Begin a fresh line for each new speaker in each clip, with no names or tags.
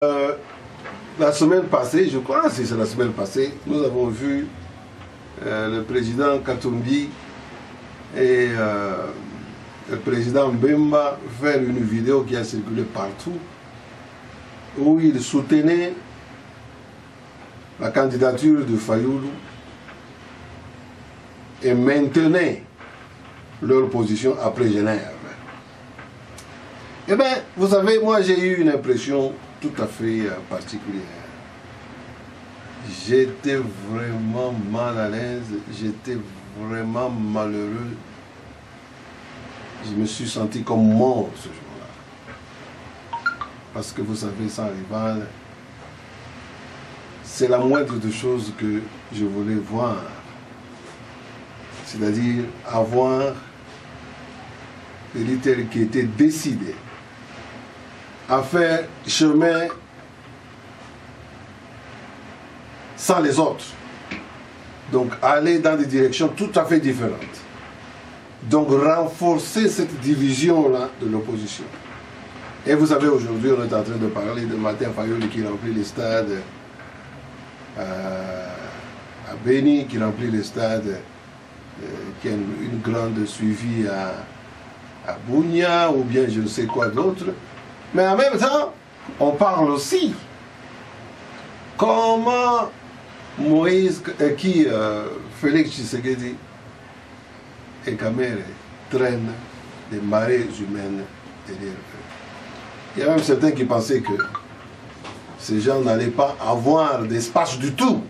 La semaine passée, je crois, si c'est la semaine passée, nous avons vu le président Katumbi et le président Mbemba faire une vidéo qui a circulé partout où ils soutenaient la candidature de Fayoulou et maintenaient leur position après Genève. Eh bien, vous savez, moi j'ai eu une impression tout à fait particulière. J'étais vraiment mal à l'aise, j'étais vraiment malheureux. Je me suis senti comme mort ce jour-là. Parce que vous savez, sans rival, c'est la moindre des choses que je voulais voir. C'est-à-dire avoir des leaders qui étaient décidés à faire chemin sans les autres. Donc aller dans des directions tout à fait différentes. Donc renforcer cette division-là de l'opposition. Et vous savez, aujourd'hui, on est en train de parler de Martin Fayoulou qui remplit les stades à Béni, qui remplit les stades, qui a une grande suivi à Bounia, ou bien je ne sais quoi d'autre. Mais en même temps, on parle aussi comment Moïse, Félix Tshisekedi et Kamere traînent des marées humaines derrière eux. Il y a même certains qui pensaient que ces gens n'allaient pas avoir d'espace du tout.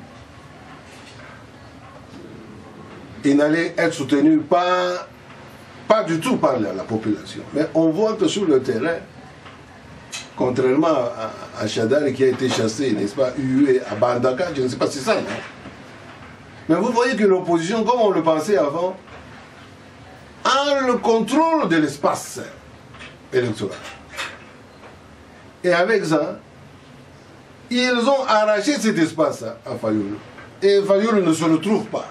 Ils n'allaient être soutenus pas du tout par la population. Mais on voit que sur le terrain, contrairement à Chadar qui a été chassé, n'est-ce pas, hué à Bandaka, je ne sais pas si c'est ça, non? Mais vous voyez que l'opposition, comme on le pensait avant, a le contrôle de l'espace électoral. Et avec ça, ils ont arraché cet espace à Fayoulou. Et Fayoulou ne se retrouve pas.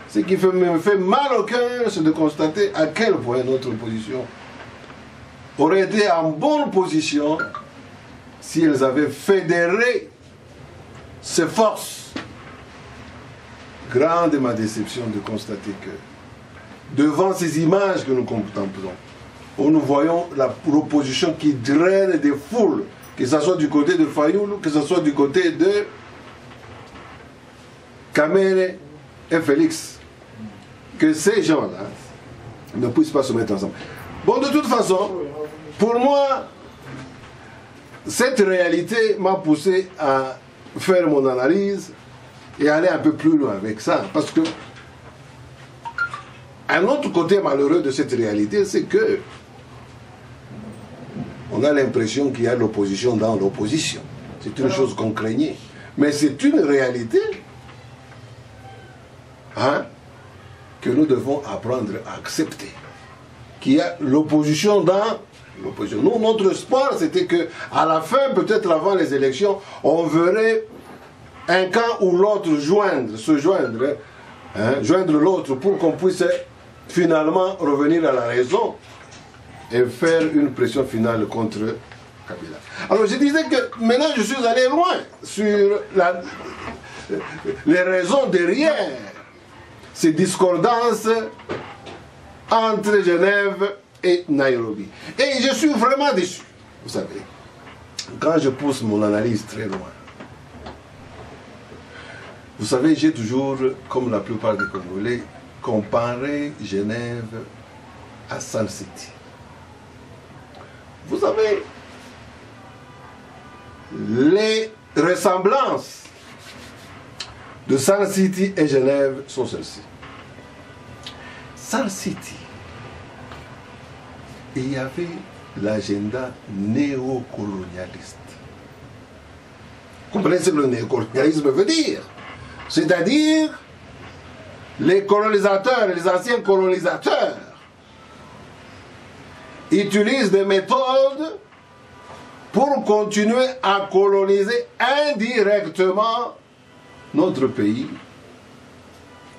Ce qui me fait mal au cœur, c'est de constater à quel point notre opposition aurait été en bonne position si elles avaient fédéré ses forces. Grande est ma déception de constater que devant ces images que nous contemplons, où nous voyons l'opposition qui draine des foules, que ce soit du côté de Fayoulou, que ce soit du côté de Kamere et Félix, que ces gens-là ne puissent pas se mettre ensemble. Bon, de toute façon, pour moi, cette réalité m'a poussé à faire mon analyse et aller un peu plus loin avec ça. Parce que un autre côté malheureux de cette réalité, c'est que on a l'impression qu'il y a l'opposition dans l'opposition. C'est une chose qu'on craignait. Mais c'est une réalité que nous devons apprendre à accepter. Qu'il y a l'opposition dans l'opposition. Nous, notre espoir, c'était que à la fin, peut-être avant les élections, on verrait un camp ou l'autre joindre l'autre pour qu'on puisse finalement revenir à la raison et faire une pression finale contre Kabila. Alors je disais que maintenant je suis allé loin sur les raisons derrière ces discordances entre Genève et Nairobi. Et je suis vraiment déçu, vous savez, quand je pousse mon analyse très loin. Vous savez, j'ai toujours, comme la plupart des Congolais, comparé Genève à Sun City. Vous savez, les ressemblances de Sun City et Genève sont celles-ci. Sun City, il y avait l'agenda néocolonialiste. Vous comprenez ce que le néocolonialisme veut dire? C'est-à-dire, les colonisateurs, les anciens colonisateurs, utilisent des méthodes pour continuer à coloniser indirectement notre pays,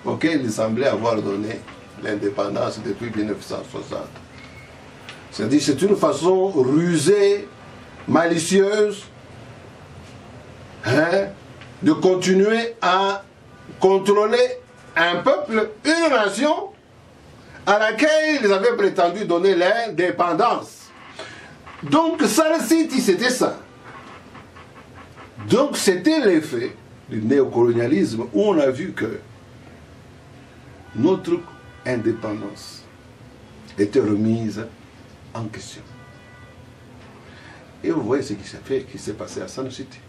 auquel il semblait avoir donné l'indépendance depuis 1960. C'est-à-dire c'est une façon rusée, malicieuse, de continuer à contrôler un peuple, une nation à laquelle ils avaient prétendu donner l'indépendance. Donc Sun City, c'était ça. Donc c'était l'effet du néocolonialisme où on a vu que notre indépendance était remise en question. Et vous voyez ce qui s'est passé à Sun City.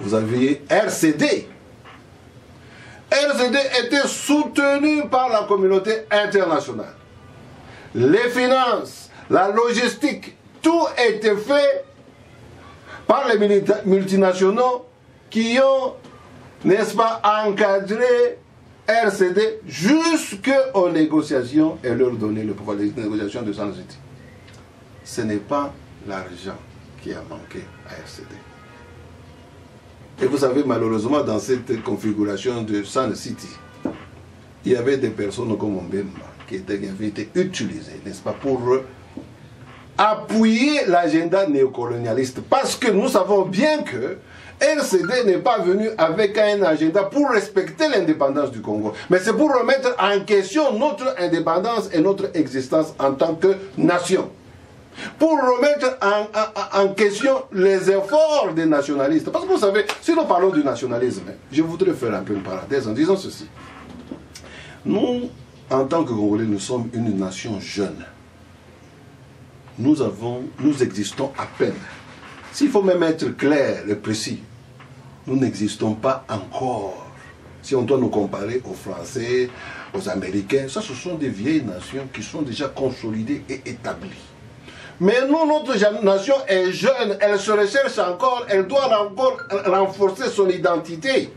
Vous aviez RCD. RCD était soutenu par la communauté internationale. Les finances, la logistique, tout était fait par les multinationaux qui ont, n'est-ce pas, encadré RCD jusqu'aux négociations et leur donner le pouvoir des négociations de Sun City. Ce n'est pas l'argent qui a manqué à RCD. Et vous savez, malheureusement, dans cette configuration de Sun City, il y avait des personnes comme Mbemba qui avaient été utilisées, n'est-ce pas, pour appuyer l'agenda néocolonialiste. Parce que nous savons bien que RCD n'est pas venu avec un agenda pour respecter l'indépendance du Congo, mais c'est pour remettre en question notre indépendance et notre existence en tant que nation. Pour remettre en question les efforts des nationalistes. Parce que vous savez, si nous parlons du nationalisme, je voudrais faire un peu une parenthèse en disant ceci. Nous, en tant que Congolais, nous sommes une nation jeune. Nous existons à peine. S'il faut même être clair et précis, nous n'existons pas encore. Si on doit nous comparer aux Français, aux Américains, ça ce sont des vieilles nations qui sont déjà consolidées et établies. Mais nous, notre nation est jeune, elle se recherche encore, elle doit encore renforcer son identité.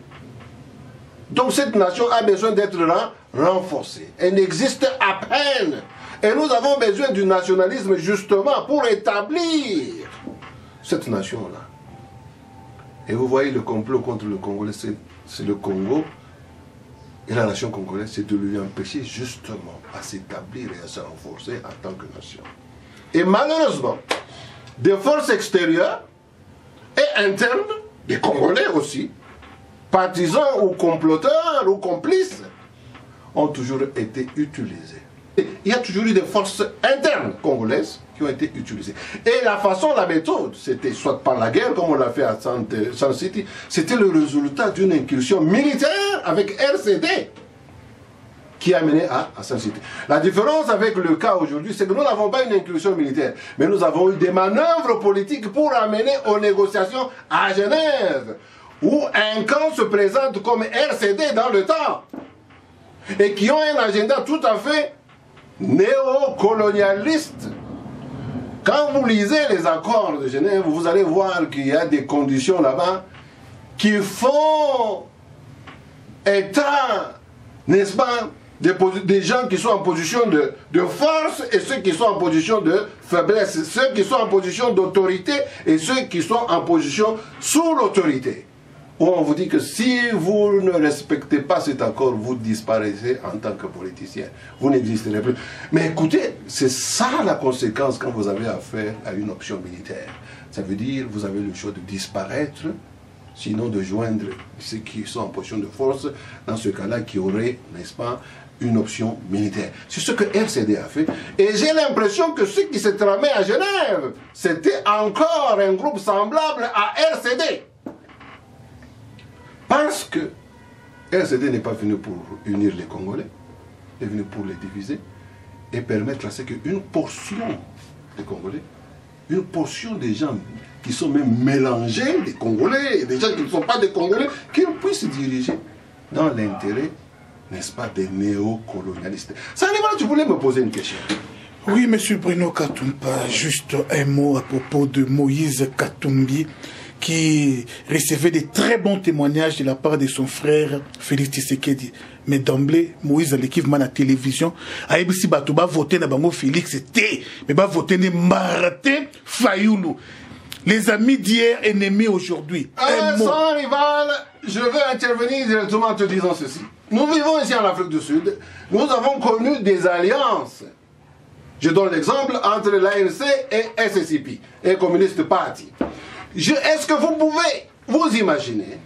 Donc cette nation a besoin d'être renforcée. Elle existe à peine. Et nous avons besoin du nationalisme justement pour établir cette nation-là. Et vous voyez le complot contre le Congolais, c'est le Congo et la nation congolaise, c'est de lui empêcher justement à s'établir et à se renforcer en tant que nation. Et malheureusement, des forces extérieures et internes, des Congolais aussi, partisans ou comploteurs ou complices, ont toujours été utilisés. Il y a toujours eu des forces internes congolaises qui ont été utilisées. Et la façon, la méthode, c'était soit par la guerre, comme on l'a fait à Sun City, c'était le résultat d'une incursion militaire avec RCD qui a mené à Sun City. La différence avec le cas aujourd'hui, c'est que nous n'avons pas une incursion militaire, mais nous avons eu des manœuvres politiques pour amener aux négociations à Genève, où un camp se présente comme RCD dans le temps, et qui ont un agenda tout à fait néocolonialiste. Quand vous lisez les accords de Genève, vous allez voir qu'il y a des conditions là-bas qui font état, n'est-ce pas, des gens qui sont en position de force et ceux qui sont en position de faiblesse, ceux qui sont en position d'autorité et ceux qui sont en position sous l'autorité. Où on vous dit que si vous ne respectez pas cet accord, vous disparaissez en tant que politicien. Vous n'existerez plus. Mais écoutez, c'est ça la conséquence quand vous avez affaire à une option militaire. Ça veut dire que vous avez le choix de disparaître, sinon de joindre ceux qui sont en position de force, dans ce cas-là, qui aurait, n'est-ce pas, une option militaire. C'est ce que RCD a fait. Et j'ai l'impression que ceux qui se tramaient à Genève, c'était encore un groupe semblable à RCD. Parce que RCD n'est pas venu pour unir les Congolais, il est venu pour les diviser et permettre à ce qu'une portion des Congolais, une portion des gens qui sont même mélangés, des Congolais et des gens qui ne sont pas des Congolais, qu'ils puissent diriger dans l'intérêt, n'est-ce pas, des néocolonialistes. Ça arrive, tu voulais me poser une question.
Oui, monsieur Bruno Katumba, juste un mot à propos de Moïse Katumbi, qui recevait des très bons témoignages de la part de son frère Félix Tshisekedi. Mais d'emblée, Moïse, l'équipe à la télévision, a dit que va voter na bango Félix, c'était, mais va voter ne Martin Fayoulou. Les amis d'hier, ennemis aujourd'hui.
Sans rival, je veux intervenir directement en te disant ceci. Nous vivons ici en Afrique du Sud, nous avons connu des alliances. Je donne l'exemple entre l'ANC et SSIP, et Communist Party. Est-ce que vous pouvez vous imaginez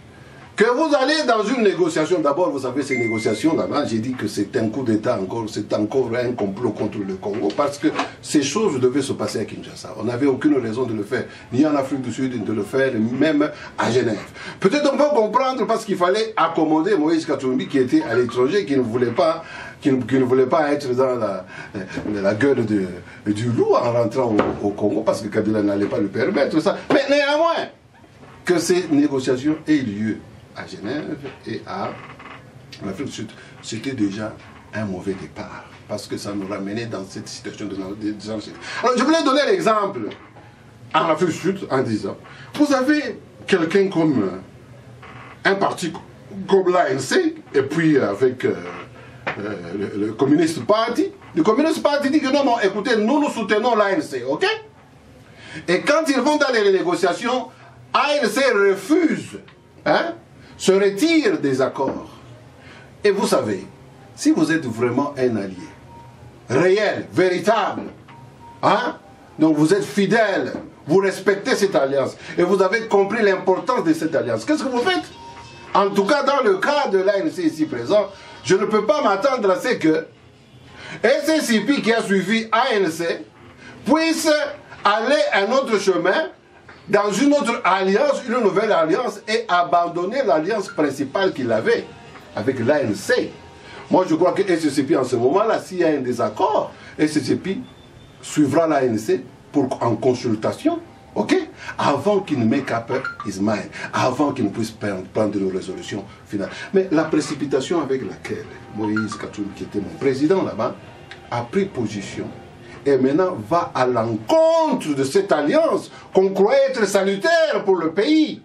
que vous allez dans une négociation, d'abord vous savez ces négociations là-bas, j'ai dit que c'est un coup d'État encore, c'est encore un complot contre le Congo, parce que ces choses devaient se passer à Kinshasa. On n'avait aucune raison de le faire, ni en Afrique du Sud, de le faire, même à Genève. Peut-être on peut comprendre parce qu'il fallait accommoder Moïse Katumbi qui était à l'étranger, qui ne voulait pas être dans la gueule du loup en rentrant au Congo, parce que Kabila n'allait pas le permettre, ça. Mais néanmoins, que ces négociations aient lieu à Genève et à l'Afrique du Sud, c'était déjà un mauvais départ, parce que ça nous ramenait dans cette situation de danger. Alors je voulais donner l'exemple en Afrique du Sud en disant, vous avez quelqu'un comme un parti comme l'ANC, et puis avec le Communist Party. Le Communist Party dit que non, non, écoutez, nous soutenons l'ANC, ok? Et quand ils vont dans les négociations, ANC refuse, se retire des accords. Et vous savez, si vous êtes vraiment un allié, réel, véritable, donc vous êtes fidèle, vous respectez cette alliance, et vous avez compris l'importance de cette alliance, qu'est-ce que vous faites? En tout cas, dans le cas de l'ANC ici présent, je ne peux pas m'attendre à ce que SSIP qui a suivi ANC puisse aller un autre chemin dans une autre alliance, une nouvelle alliance, et abandonner l'alliance principale qu'il avait avec l'ANC. Moi, je crois que SSIP, en ce moment-là, s'il y a un désaccord, SSIP suivra l'ANC en consultation, ok? Avant qu'il ne make up his mind, avant qu'il ne puisse prendre une résolution finale. Mais la précipitation avec laquelle Moïse Katumbi, qui était mon président là-bas, a pris position, et maintenant va à l'encontre de cette alliance qu'on croyait être salutaire pour le pays,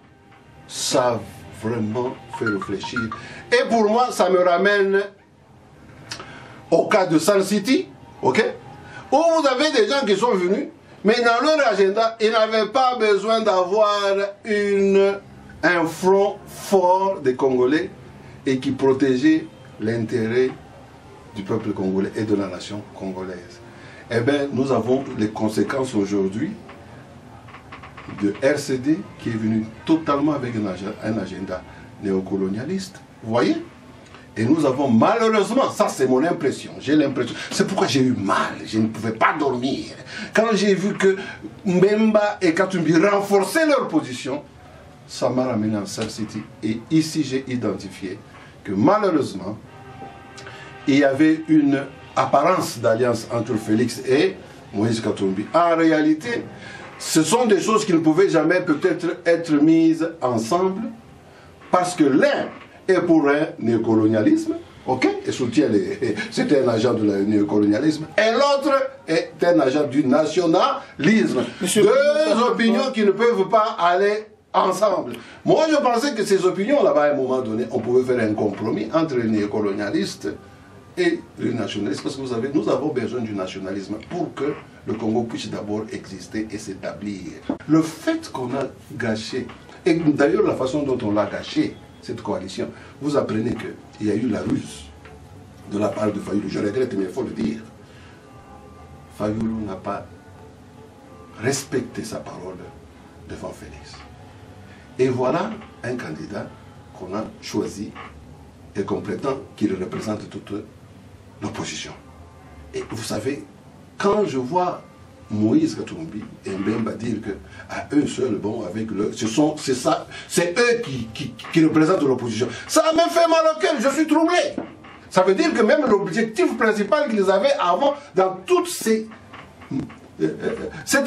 ça a vraiment fait réfléchir. Et pour moi, ça me ramène au cas de Sun City, ok, où vous avez des gens qui sont venus, mais dans leur agenda, ils n'avaient pas besoin d'avoir un front fort des Congolais et qui protégeait l'intérêt du peuple congolais et de la nation congolaise. Eh bien, nous avons les conséquences aujourd'hui de RCD qui est venu totalement avec un agenda néocolonialiste. Vous voyez? Et nous avons malheureusement, ça c'est mon impression, j'ai l'impression, c'est pourquoi j'ai eu mal, je ne pouvais pas dormir. Quand j'ai vu que Mbemba et Katumbi renforçaient leur position, ça m'a ramené en Sun City. Et ici j'ai identifié que malheureusement, il y avait une apparence d'alliance entre Félix et Moïse Katumbi. En réalité, ce sont des choses qui ne pouvaient jamais peut-être être mises ensemble, parce que l'un est pour un néocolonialisme, ok, et soutient c'est un agent de néocolonialisme, et l'autre est un agent du nationalisme. Deux opinions qui ne peuvent pas aller ensemble. Moi, je pensais que ces opinions, là-bas, à un moment donné, on pouvait faire un compromis entre les néocolonialistes et les nationalistes, parce que vous savez, nous avons besoin du nationalisme pour que le Congo puisse d'abord exister et s'établir. Le fait qu'on a gâché, et d'ailleurs la façon dont on l'a gâché, cette coalition, vous apprenez qu'il y a eu la ruse de la part de Fayoulou. Je regrette, mais il faut le dire. Fayoulou n'a pas respecté sa parole devant Félix. Et voilà un candidat qu'on a choisi et comme prétend qu'il représente toute l'opposition. Et vous savez, quand je vois Moïse Katumbi et Mbemba dire qu'à eux seuls, bon, avec le, c'est eux qui représentent l'opposition. Ça m'a fait mal au cœur, je suis troublé. Ça veut dire que même l'objectif principal qu'ils avaient avant, dans toute cette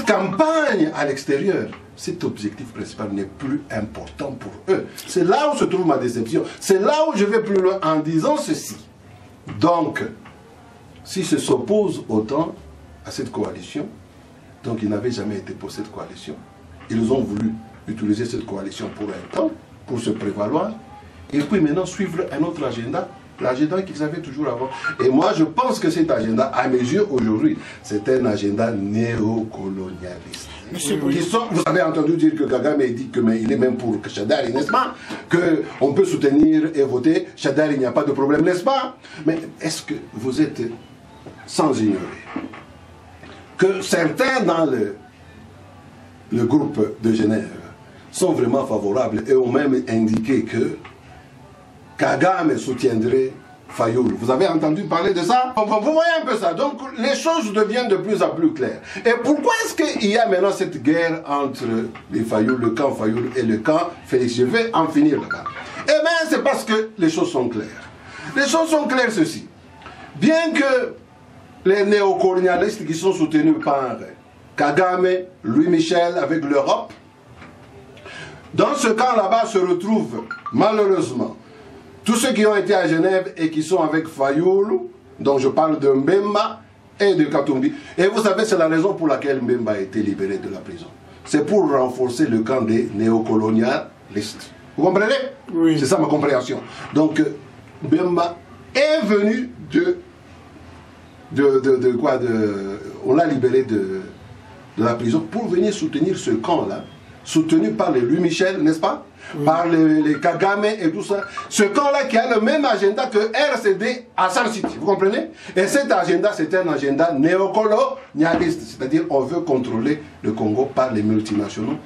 campagne à l'extérieur, cet objectif principal n'est plus important pour eux. C'est là où se trouve ma déception. C'est là où je vais plus loin en disant ceci. Donc, si se s'oppose autant à cette coalition, donc ils n'avaient jamais été pour cette coalition, ils ont voulu utiliser cette coalition pour un temps, pour se prévaloir, et puis maintenant suivre un autre agenda, l'agenda qu'ils avaient toujours avant. Et moi je pense que cet agenda, à mes yeux aujourd'hui, c'est un agenda néocolonialiste. Vous avez entendu dire que Kagame dit qu'il est même pour Chadari, n'est-ce pas? Qu'on peut soutenir et voter Chadari, il n'y a pas de problème, n'est-ce pas? Mais est-ce que vous êtes sans ignorer que certains dans le groupe de Genève sont vraiment favorables et ont même indiqué que Kagame soutiendrait Fayoulou. Vous avez entendu parler de ça? Vous voyez un peu ça. Donc les choses deviennent de plus en plus claires. Et pourquoi est-ce qu'il y a maintenant cette guerre entre les Fayoulou, le camp Fayoulou et le camp Félix? Je vais en finir là. Eh bien, c'est parce que les choses sont claires. Les choses sont claires ceci. Bien que les néocolonialistes qui sont soutenus par Kagame, Louis Michel avec l'Europe, dans ce camp là-bas se retrouvent malheureusement tous ceux qui ont été à Genève et qui sont avec Fayoulou, dont je parle de Mbemba et de Katumbi. Et vous savez, c'est la raison pour laquelle Mbemba a été libéré de la prison. C'est pour renforcer le camp des néocolonialistes. Vous comprenez? Oui. C'est ça ma compréhension. Donc, Mbemba est venu on l'a libéré de la prison pour venir soutenir ce camp-là, soutenu par les Louis Michel, n'est-ce pas? Oui. Par les Kagame et tout ça. Ce camp-là qui a le même agenda que RCD à San City, vous comprenez? Et cet agenda, c'est un agenda néocolonialiste, c'est-à-dire on veut contrôler le Congo par les multinationaux,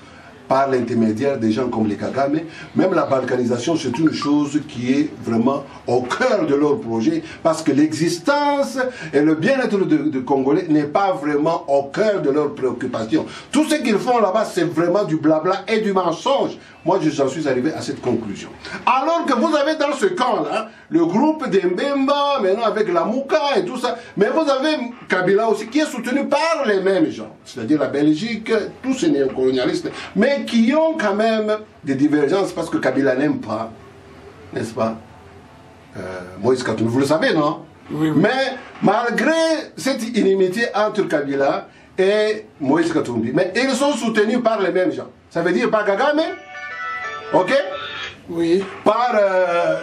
par l'intermédiaire des gens comme les Kagame. Même la balkanisation, c'est une chose qui est vraiment au cœur de leur projet, parce que l'existence et le bien-être de Congolais n'est pas vraiment au cœur de leurs préoccupations. Tout ce qu'ils font là-bas, c'est vraiment du blabla et du mensonge. Moi, j'en suis arrivé à cette conclusion. Alors que vous avez dans ce camp-là, le groupe de Mbemba, maintenant avec la Mouka et tout ça, mais vous avez Kabila aussi, qui est soutenu par les mêmes gens, c'est-à-dire la Belgique, tous ces néocolonialistes, mais qui ont quand même des divergences parce que Kabila n'aime pas, n'est-ce pas, Moïse Katumbi, vous le savez, non? Oui, oui. Mais malgré cette inimitié entre Kabila et Moïse Katumbi, mais ils sont soutenus par les mêmes gens. Ça veut dire par Kagame, ok? Oui. Par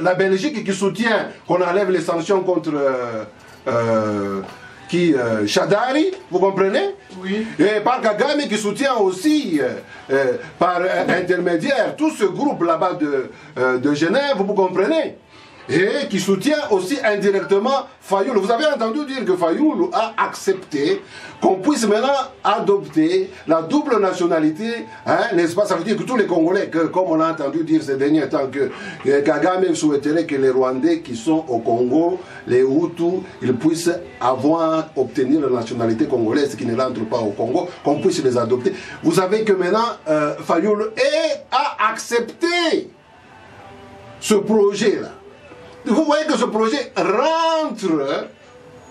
la Belgique qui soutient qu'on enlève les sanctions contre Chadari, vous comprenez? Oui. Et par Kagame qui soutient aussi par intermédiaire tout ce groupe là-bas de Genève, vous comprenez? Et qui soutient aussi indirectement Fayoulou. Vous avez entendu dire que Fayoulou a accepté qu'on puisse maintenant adopter la double nationalité, hein, n'est-ce pas? Ça veut dire que tous les Congolais, comme on a entendu dire ces derniers temps, que Kagame souhaiterait que les Rwandais qui sont au Congo, les Hutus, ils puissent obtenir la nationalité congolaise qui ne rentre pas au Congo, qu'on puisse les adopter. Vous savez que maintenant, Fayoulou a accepté ce projet-là. Vous voyez que ce projet rentre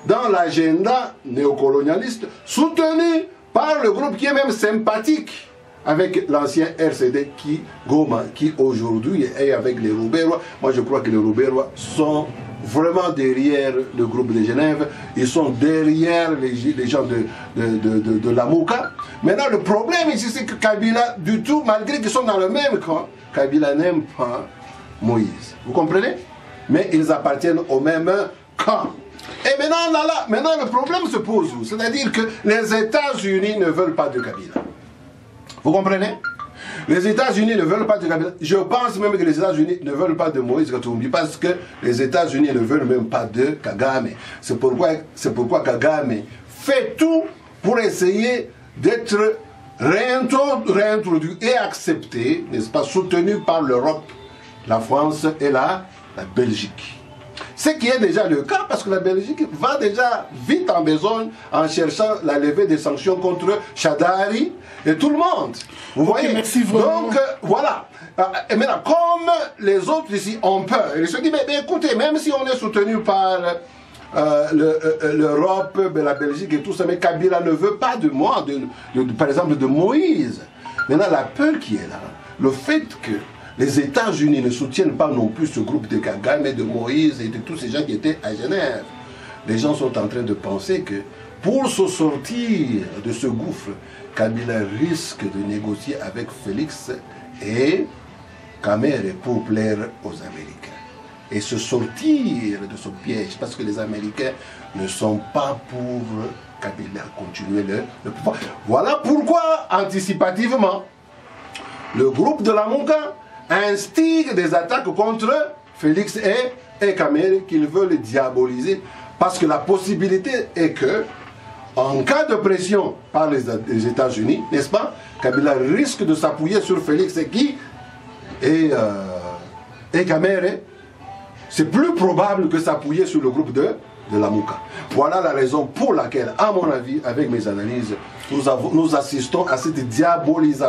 dans l'agenda néocolonialiste soutenu par le groupe qui est même sympathique avec l'ancien RCD Goma, qui aujourd'hui est avec les Rouberois. Moi je crois que les Rouberois sont vraiment derrière le groupe de Genève, ils sont derrière les gens de la Mouka. Maintenant le problème ici c'est que Kabila, du tout, malgré qu'ils sont dans le même camp, Kabila n'aime pas Moïse. Vous comprenez? Mais ils appartiennent au même camp. Et maintenant le problème se pose où? C'est-à-dire que les États-Unis ne veulent pas de Kabila. Vous comprenez? Les États-Unis ne veulent pas de Kabila. Je pense même que les États-Unis ne veulent pas de Moïse Katumbi parce que les États-Unis ne veulent même pas de Kagame. C'est pourquoi Kagame fait tout pour essayer d'être réintroduit et accepté, n'est-ce pas, soutenu par l'Europe, la France et la Belgique. Ce qui est déjà le cas parce que la Belgique va déjà vite en besogne en cherchant la levée des sanctions contre Chadari et tout le monde. Vous voyez? Merci vraiment. Donc voilà. Et maintenant, comme les autres ici ont peur, ils se disent, mais écoutez, même si on est soutenu par l'Europe, la Belgique et tout ça, mais Kabila ne veut pas de moi, par exemple de Moïse. Maintenant, la peur qui est là, le fait que les États-Unis ne soutiennent pas non plus ce groupe de Kagame, de Moïse et de tous ces gens qui étaient à Genève. Les gens sont en train de penser que pour se sortir de ce gouffre, Kabila risque de négocier avec Félix et Kamere pour plaire aux Américains. Et se sortir de ce piège, parce que les Américains ne sont pas pour Kabila continuer le pouvoir. Voilà pourquoi, anticipativement, le groupe de la Mouka instigue des attaques contre Félix et Kamere qu'ils veulent diaboliser parce que la possibilité est que en cas de pression par les États-Unis, n'est-ce pas, Kabila risque de s'appuyer sur Félix Tshisekedi et Kamere. C'est plus probable que s'appuyer sur le groupe de Lamuka. Voilà la raison pour laquelle, à mon avis, avec mes analyses, nous assistons à cette diabolisation